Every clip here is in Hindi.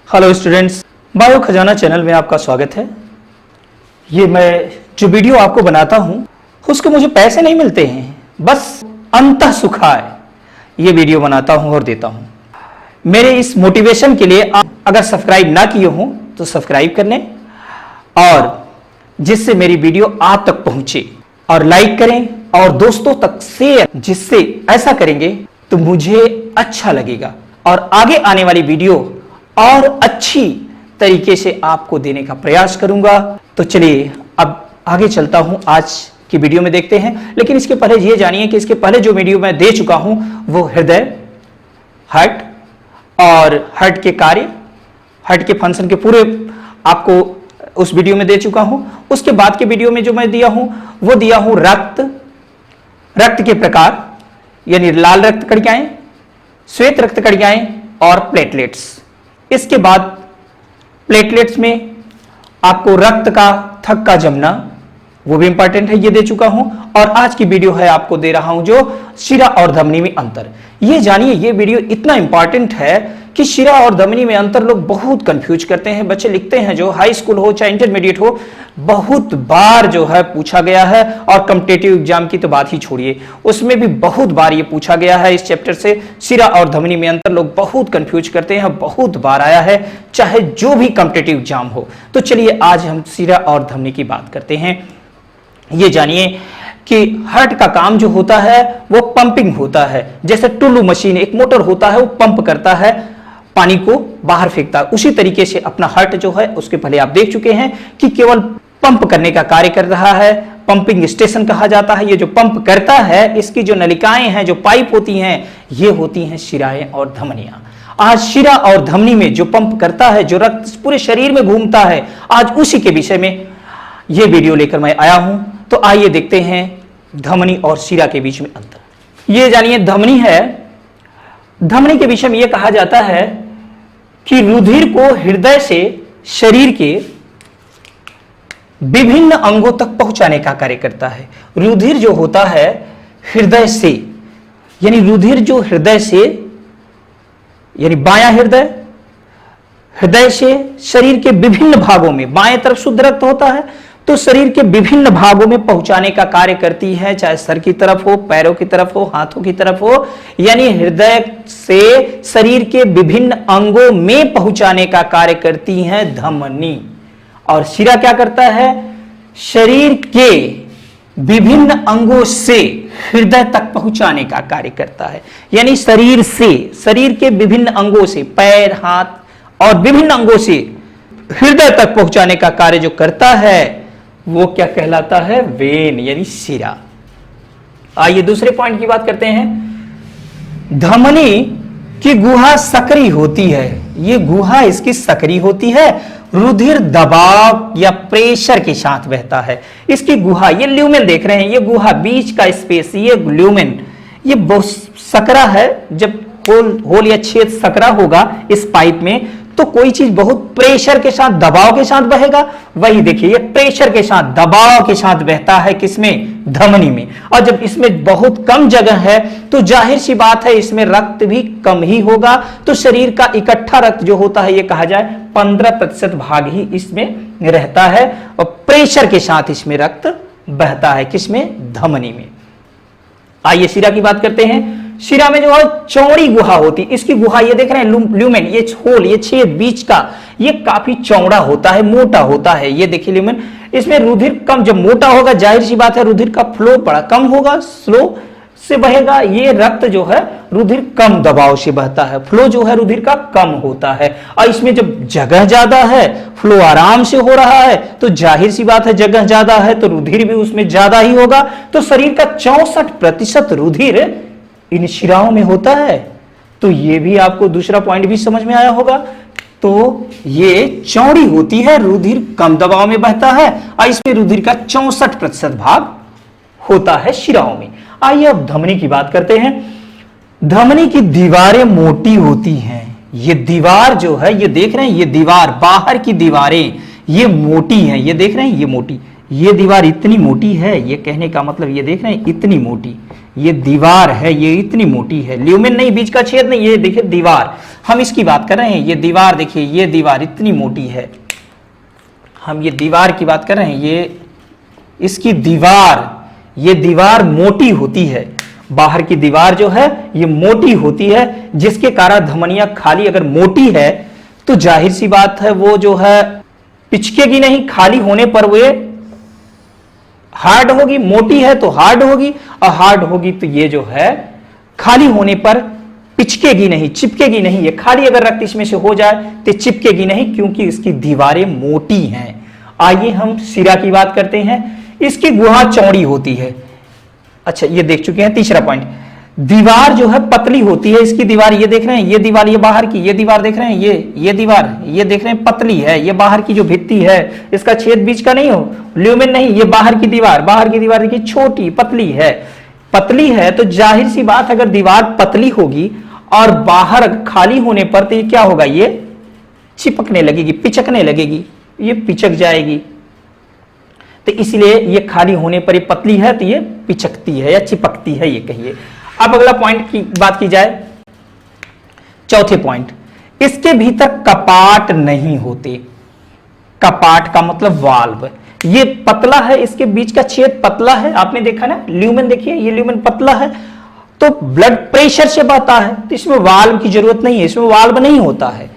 हेलो स्टूडेंट्स, बायो खजाना चैनल में आपका स्वागत है। ये मैं जो वीडियो आपको बनाता हूँ उसके मुझे पैसे नहीं मिलते हैं, बस अंतः सुखाय ये वीडियो बनाता हूँ और देता हूँ। मेरे इस मोटिवेशन के लिए आप अगर सब्सक्राइब ना किए हो तो सब्सक्राइब कर लें और जिससे मेरी वीडियो आप तक पहुंचे, और लाइक करें और दोस्तों तक शेयर, जिससे ऐसा करेंगे तो मुझे अच्छा लगेगा और आगे आने वाली वीडियो और अच्छी तरीके से आपको देने का प्रयास करूंगा। तो चलिए अब आगे चलता हूं, आज की वीडियो में देखते हैं। लेकिन इसके पहले ये जानिए कि इसके पहले जो वीडियो मैं दे चुका हूं वो हृदय, हार्ट और हार्ट के कार्य, हार्ट के फंक्शन के पूरे आपको उस वीडियो में दे चुका हूं। उसके बाद के वीडियो में जो मैं दिया हूं वो दिया हूं रक्त, रक्त के प्रकार यानी लाल रक्त कणिकाएं, श्वेत रक्त कणिकाएं और प्लेटलेट्स। इसके बाद प्लेटलेट्स में आपको रक्त का थक्का जमना, वो भी इंपॉर्टेंट है, ये दे चुका हूं। और आज की वीडियो है आपको दे रहा हूं जो शिरा और धमनी में अंतर। ये जानिए, ये वीडियो इतना इंपॉर्टेंट है कि शिरा और धमनी में अंतर लोग बहुत कंफ्यूज करते हैं। बच्चे लिखते हैं जो हाई स्कूल हो चाहे इंटरमीडिएट हो, बहुत बार जो है पूछा गया है। और कॉम्पिटिटिव एग्जाम की तो बात ही छोड़िए, उसमें भी बहुत बार ये पूछा गया है। इस चैप्टर से शिरा और धमनी में अंतर लोग बहुत कंफ्यूज करते हैं, बहुत बार आया है, चाहे जो भी कॉम्पिटिटिव एग्जाम हो। तो चलिए आज हम शिरा और धमनी की बात करते हैं। ये जानिए कि हार्ट का काम जो होता है वो पंपिंग होता है। जैसे टुल्लू मशीन एक मोटर होता है, वो पंप करता है, पानी को बाहर फेंकता है। उसी तरीके से अपना हार्ट जो है, उसके पहले आप देख चुके हैं कि केवल पंप करने का कार्य कर रहा है। पंपिंग स्टेशन कहा जाता है। ये जो पंप करता है, इसकी जो नलिकाएं हैं, जो पाइप होती हैं, ये होती हैं शिराएं और धमनियां। आज शिरा और धमनी में जो पंप करता है, जो रक्त पूरे शरीर में घूमता है, आज उसी के विषय में ये वीडियो लेकर मैं आया हूं। तो आइए देखते हैं धमनी और शिरा के बीच में अंतर। ये जानिए धमनी है। धमनी के विषय में यह कहा जाता है कि रुधिर को हृदय से शरीर के विभिन्न अंगों तक पहुंचाने का कार्य करता है। रुधिर जो होता है हृदय से, यानी रुधिर जो हृदय से, यानी बायां हृदय, हृदय से शरीर के विभिन्न भागों में, बाएं तरफ शुद्ध रक्त होता है तो शरीर के विभिन्न भागों में पहुंचाने का कार्य करती है, चाहे सर की तरफ हो, पैरों की तरफ हो, हाथों की तरफ हो, यानी हृदय से शरीर के विभिन्न अंगों में पहुंचाने का कार्य करती है धमनी। और शिरा क्या करता है? शरीर के विभिन्न अंगों से हृदय तक पहुंचाने का कार्य करता है। यानी शरीर से, शरीर के विभिन्न अंगों से, पैर, हाथ और विभिन्न अंगों से हृदय तक पहुंचाने का कार्य जो करता है वो क्या कहलाता है? वेन, यानी शिरा। आइए दूसरे पॉइंट की बात करते हैं। धमनी की गुहा सकरी होती है। ये गुहा इसकी सकरी होती है। रुधिर दबाव या प्रेशर के साथ बहता है। इसकी गुहा, ये ल्यूमेन देख रहे हैं, ये गुहा, बीच का स्पेस, ये ल्यूमेन, ये बहुत सकरा है। जब होल या छेद सकरा होगा इस पाइप में, तो कोई चीज बहुत प्रेशर के साथ, दबाव के साथ बहेगा। वही देखिए, ये प्रेशर के साथ, दबाव के साथ बहता है किसमें? धमनी में। और जब इसमें बहुत कम जगह है तो जाहिर सी बात है इसमें रक्त भी कम ही होगा। तो शरीर का इकट्ठा रक्त जो होता है, ये कहा जाए 15% भाग ही इसमें रहता है और प्रेशर के साथ इसमें रक्त बहता है। किसमें? धमनी में। आइए शिरा की बात करते हैं। शिरा में जो है चौड़ी गुहा होती है। इसकी गुहा ये देख रहे हैं ल्यूमेन, ये होल, ये छेद बीच का, ये काफी चौड़ा होता है, मोटा होता है। ये देखिए ल्यूमेन, इसमें रुधिर कम, जब मोटा होगा जाहिर सी बात है रुधिर का फ्लो बड़ा कम होगा, स्लो से बहेगा। ये रक्त जो है रुधिर कम दबाव से बहता है, फ्लो जो है रुधिर का कम होता है। और इसमें जब जगह ज्यादा है, फ्लो आराम से हो रहा है, तो जाहिर सी बात है जगह ज्यादा है तो रुधिर भी उसमें ज्यादा ही होगा। तो शरीर का 64% रुधिर इन शिराओं में होता है। तो ये भी आपको दूसरा पॉइंट भी समझ में आया होगा। तो ये चौड़ी होती है, रुधिर कम दबाव में बहता है और इसमें रुधिर का 64% भाग होता है शिराओं में। आइए अब धमनी की बात करते हैं। धमनी की दीवारें मोटी होती हैं। ये दीवार जो है, ये देख रहे हैं, ये दीवार, बाहर की दीवारें ये मोटी हैं। ये देख रहे हैं, ये मोटी, ये दीवार इतनी मोटी है। ये कहने का मतलब ये देख रहे हैं इतनी मोटी, ये दीवार है, ये इतनी मोटी है, ल्यूमेन नहीं, बीच का छेद नहीं, ये देखिए दीवार, हम इसकी बात कर रहे हैं। ये दीवार देखिए, ये दीवार इतनी मोटी है, हम ये दीवार की बात कर रहे हैं। ये इसकी दीवार, ये दीवार मोटी होती है, बाहर की दीवार जो है ये मोटी होती है, जिसके कारण धमनियां खाली अगर मोटी है तो जाहिर सी बात है वो जो है पिचकेगी नहीं, खाली होने पर वो हार्ड होगी। मोटी है तो हार्ड होगी, और हार्ड होगी तो ये जो है खाली होने पर पिचकेगी नहीं, चिपकेगी नहीं। ये खाली अगर रक्त इसमें से हो जाए तो चिपकेगी नहीं, क्योंकि इसकी दीवारें मोटी हैं। आइए हम सिरा की बात करते हैं। इसकी गुहा चौड़ी होती है। अच्छा, ये देख चुके हैं। तीसरा पॉइंट, दीवार जो है पतली होती है। इसकी दीवार ये देख रहे हैं, ये दीवार, ये बाहर की, ये दीवार देख रहे हैं, ये दीवार, ये देख रहे हैं पतली है। ये बाहर की जो भित्ति है, इसका छेद बीच का नहीं हो, ल्यूमेन नहीं, ये बाहर की दीवार, बाहर की दीवार देखिए छोटी पतली है। पतली है तो जाहिर सी बात, अगर दीवार पतली होगी और बाहर खाली होने पर तो ये क्या होगा, ये चिपकने लगेगी, पिचकने लगेगी, ये पिचक जाएगी। तो इसलिए ये खाली होने पर ये पतली है तो ये पिचकती है या चिपकती है, ये कहिए। अब अगला पॉइंट की बात की जाए, चौथे पॉइंट, इसके भीतर कपाट नहीं होते। कपाट का मतलब वाल्व। ये पतला है, इसके बीच का छेद पतला है, आपने देखा ना, ल्यूमेन देखिए, ये ल्यूमेन पतला है तो ब्लड प्रेशर से बहता है, तो इसमें वाल्व की जरूरत नहीं है, इसमें वाल्व नहीं होता है,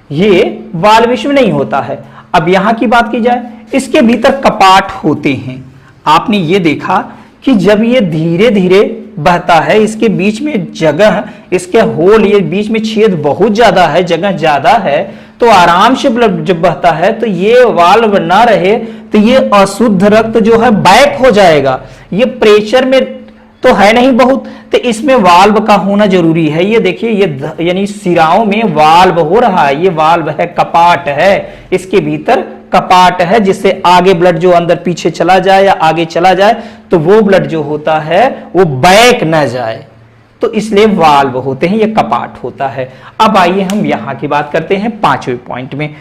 ये वाल्व इसमें नहीं होता है। अब यहां की बात की जाए, इसके भीतर कपाट होते हैं। आपने ये देखा कि जब ये धीरे धीरे बहता है, इसके बीच में जगह, इसके होल, ये बीच में छेद बहुत ज्यादा है, जगह ज्यादा है, तो आराम से ब्लड जब बहता है तो ये वाल्व ना रहे तो ये अशुद्ध रक्त जो है बैक हो जाएगा। ये प्रेशर में तो है नहीं बहुत, तो इसमें वाल्व का होना जरूरी है। ये देखिए, ये यानी सिराओं में वाल्व हो रहा है, ये वाल्व है, कपाट है, इसके भीतर कपाट है, जिससे आगे ब्लड जो अंदर पीछे चला जाए या आगे चला जाए तो वो ब्लड जो होता है वो बैक न जाए, तो इसलिए वाल्व होते हैं, ये कपाट होता है। अब आइए हम यहां की बात करते हैं पांचवें पॉइंट में।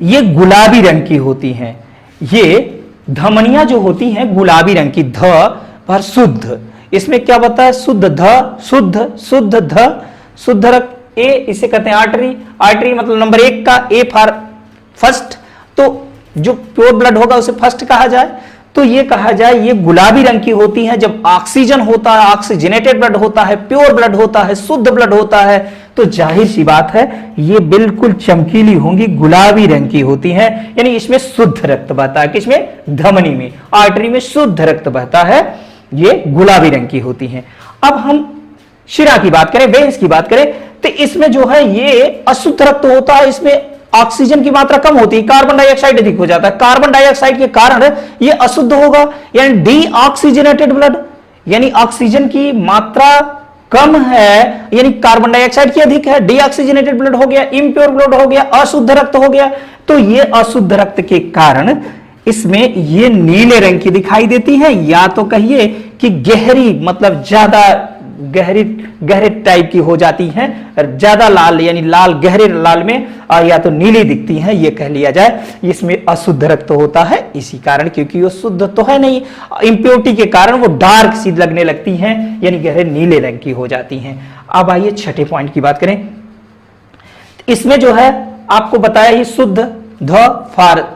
ये गुलाबी रंग की होती हैं। ये धमनियां जो होती हैं गुलाबी रंग की, ध पर शुद्ध, इसमें क्या बताया है, शुद्ध ध, शुद्ध शुद्ध ध, शुद्ध रक्त। ए इसे कहते हैं आर्टरी। आर्टरी मतलब नंबर 1 का, ए फॉर फर्स्ट, तो जो प्योर ब्लड होगा उसे फर्स्ट कहा जाए। तो ये कहा जाए ये गुलाबी रंग की होती है। जब ऑक्सीजन होता है, ऑक्सीजनेटेड ब्लड होता है, प्योर ब्लड होता है, शुद्ध ब्लड होता है, तो जाहिर सी बात है ये बिल्कुल चमकीली होंगी, गुलाबी रंग की होती हैं। यानी इसमें शुद्ध रक्त बहता है, किसमें, धमनी में, आर्टरी में शुद्ध रक्त बहता है, ये गुलाबी रंग की होती हैं। अब हम शिरा की बात करें, वेन्स की बात करें, तो इसमें जो है ये अशुद्ध रक्त होता है, इसमें ऑक्सीजन की मात्रा कम होती है, कार्बन डाइऑक्साइड अधिक हो जाता है। कार्बन डाइऑक्साइड के कारण ये अशुद्ध होगा, यानी डीऑक्सीजनेटेड ब्लड, यानी ऑक्सीजन की मात्रा कम है, यानी कार्बन डाइऑक्साइड की अधिक है, डीऑक्सीजनेटेड ब्लड हो गया, इम्प्योर ब्लड हो गया, अशुद्ध रक्त हो गया। तो ये अशुद्ध रक्त के कारण इसमें ये नीले रंग की दिखाई देती है, या तो कहिए कि गहरी, मतलब ज्यादा गहरी, गहरे टाइप की हो जाती हैं, ज्यादा लाल, यानी लाल, गहरे लाल में, या तो नीली दिखती हैं, ये कह लिया जाए। इसमें अशुद्ध रक्त होता है इसी कारण, क्योंकि वो शुद्ध तो है नहीं, इंप्योरिटी के कारण वो डार्क सी लगने लगती हैं, यानी गहरे नीले रंग की हो जाती हैं। अब आइए छठे पॉइंट की बात करें। इसमें जो है आपको बताया ही, शुद्ध, ध फॉर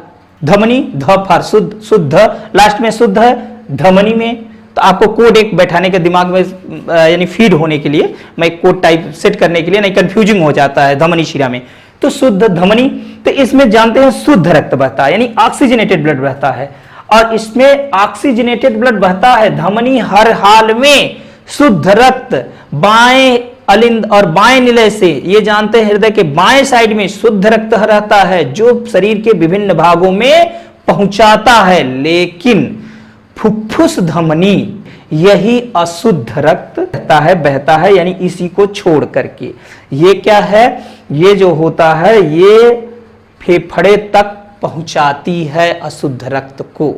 धमनी, ध फॉर शुद्ध, शुद्ध लास्ट में शुद्ध है धमनी में। तो आपको कोड एक बैठाने के दिमाग में, यानी फीड होने के लिए, मैं कोड टाइप सेट करने के लिए, नहीं कंफ्यूजिंग हो जाता है धमनी शिरा में। तो शुद्ध धमनी, तो इसमें जानते हैं शुद्ध रक्त बहता है, यानी ऑक्सीजनेटेड ब्लड बहता है, और इसमें ऑक्सीजनेटेड ब्लड बहता है। धमनी हर हाल में शुद्ध रक्त बाएं अलिंद और बाएं निलय से, ये जानते हैं हृदय के बाएं साइड में शुद्ध रक्त रहता है, जो शरीर के विभिन्न भागों में पहुंचाता है। लेकिन फुफ्फुस धमनी, यही अशुद्ध रक्त बहता है, यानी इसी को छोड़ करके। ये क्या है, ये जो होता है ये फेफड़े तक पहुंचाती है अशुद्ध रक्त को।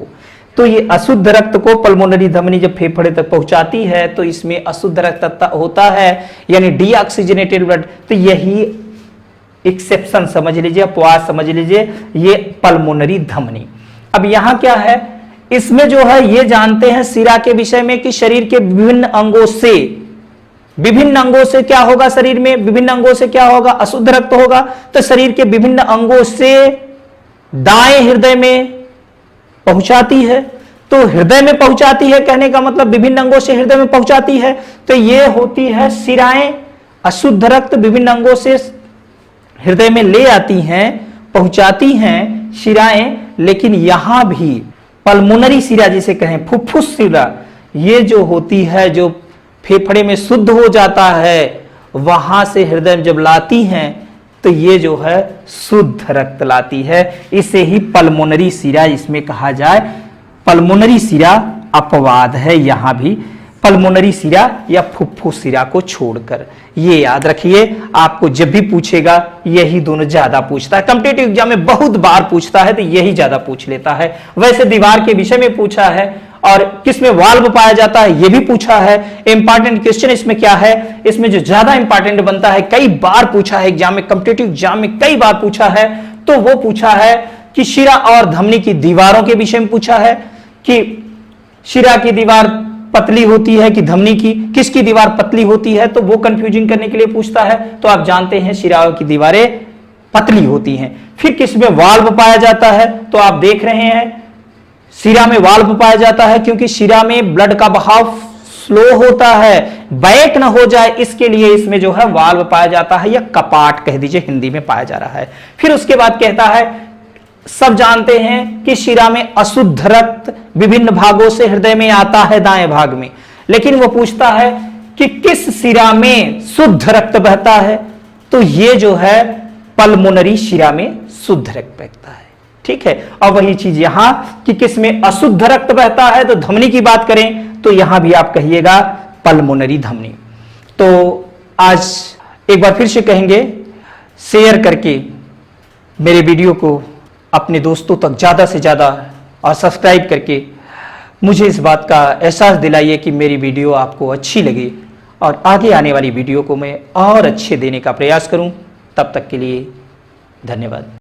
तो ये अशुद्ध रक्त को पल्मोनरी धमनी जब फेफड़े तक पहुंचाती है तो इसमें अशुद्ध रक्त होता है, यानी डीऑक्सीजनेटेड ब्लड। तो यही एक्सेप्शन समझ लीजिए, अपवाद समझ लीजिए, ये पल्मोनरी धमनी। अब यहां क्या है, इसमें जो है ये जानते हैं शिरा के विषय में कि शरीर के विभिन्न अंगों से क्या होगा, शरीर में विभिन्न अंगों से क्या होगा, अशुद्ध रक्त होगा। तो शरीर के विभिन्न अंगों से दाएं हृदय में पहुंचाती है। तो हृदय में पहुंचाती है कहने का मतलब विभिन्न अंगों से हृदय में पहुंचाती है। तो ये होती है शिराएं, अशुद्ध रक्त विभिन्न अंगों से हृदय में ले आती हैं, पहुंचाती हैं शिराएं। लेकिन यहां भी पल्मोनरी शिरा जिसे कहें, फुफ्फुस शिरा, ये जो होती है, जो फेफड़े में शुद्ध हो जाता है, वहां से हृदय में जब लाती हैं तो ये जो है शुद्ध रक्त लाती है। इसे ही पल्मोनरी शिरा इसमें कहा जाए। पल्मोनरी शिरा अपवाद है यहां भी, पल्मोनरी शिरा या फुफ्फुस शिरा को छोड़कर। ये याद रखिए, आपको जब भी पूछेगा यही दोनों ज्यादा पूछता है। कॉम्पिटिटिव एग्जाम में बहुत बार पूछता है तो यही ज्यादा पूछ लेता है। वैसे दीवार के विषय में पूछा है और किसमें वाल्व पाया जाता है ये भी पूछा है। इंपॉर्टेंट क्वेश्चन इसमें क्या है, इसमें जो ज्यादा इंपॉर्टेंट बनता है, कई बार पूछा है एग्जाम में, कॉम्पिटिटिव एग्जाम में कई बार पूछा है, तो वो पूछा है कि शिरा और धमनी की दीवारों के विषय में पूछा है कि शिरा की दीवार पतली होती है कि धमनी की, किसकी दीवार पतली होती है, तो वो कंफ्यूजिंग करने के लिए पूछता है। तो आप जानते हैं शिराओं की दीवारें पतली होती हैं। फिर किसमें वाल्व पाया जाता है, तो आप देख रहे हैं शिरा में वाल्व पाया जाता है क्योंकि शिरा में ब्लड का बहाव स्लो होता है, बैक ना हो जाए इसके लिए इसमें जो है वाल्व पाया जाता है, या कपाट कह दीजिए हिंदी में पाया जा रहा है। फिर उसके बाद कहता है, सब जानते हैं कि शिरा में अशुद्ध रक्त विभिन्न भागों से हृदय में आता है दाएं भाग में, लेकिन वो पूछता है कि किस शिरा में शुद्ध रक्त बहता है, तो ये जो है पल्मोनरी शिरा में शुद्ध रक्त बहता है। ठीक है, और वही चीज यहां कि किस में अशुद्ध रक्त बहता है, तो धमनी की बात करें तो यहां भी आप कहिएगा पल्मोनरी धमनी। तो आज एक बार फिर से कहेंगे, शेयर करके मेरे वीडियो को अपने दोस्तों तक ज्यादा से ज्यादा और सब्सक्राइब करके मुझे इस बात का एहसास दिलाइए कि मेरी वीडियो आपको अच्छी लगी और आगे आने वाली वीडियो को मैं और अच्छे देने का प्रयास करूं। तब तक के लिए धन्यवाद।